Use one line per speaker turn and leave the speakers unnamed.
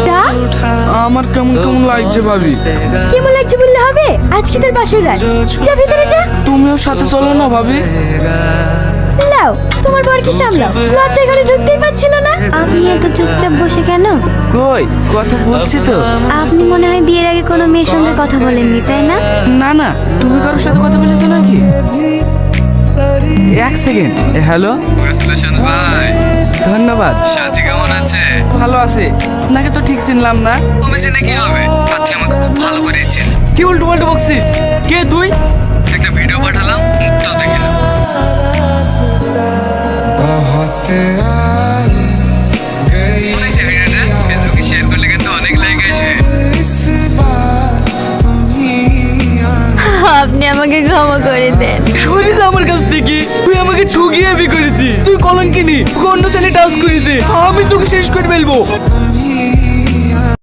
তা
আমার কেমন কেমন লাগছে ভাবি।
কেমন লাগছে বললে হবে? আজকে তোর বাসর রাত, যা ভিতরে যা।
তুমিও সাথে চলো না ভাবি।
লাও, তোমার বরকে সামলাও, লজ্জায় ঘরে ঢুকতেই পারছিল না।
আপনি এত চুপচাপ বসে কেন?
কই কথা বলছি তো।
আপনি মনে হয় বিয়ের আগে কোনো মেয়ের সঙ্গে কথা বলেননি, তাই না?
না না, তুমি কারোর সাথে কথা বলেছো নাকি? এক সেকেন্ড। হ্যালো,
কংগ্রেচুলেশন ভাই।
ধন্যবাদ।
সাথী কেমন আছে?
ভালো আছে। আপনাকে তো ঠিক চিনলাম না।
তুমি জেনে কি হবে? সাথী আমাকে খুব ভালো করে চেনে।
কি উল্টো পাল্টো বকছিস? কে তুই?
একটা ভিডিও পাঠালাম, মুখটাও দেখে নাও। মনে হয়েছে ভিডিওটা ফেসবুকে শেয়ার করলে কিন্তু অনেক লাইক আসবে।
আপনি আমাকে ক্ষমা করে দেন।
সরিস আমার কাছ থেকে। তুই আমাকে ঠকিয়ে বিয়ে করেছিস। তুই কলঙ্কিনি, অন্য ছেলে টাচ করেছে। আমি তোকে শেষ করে ফেলবো।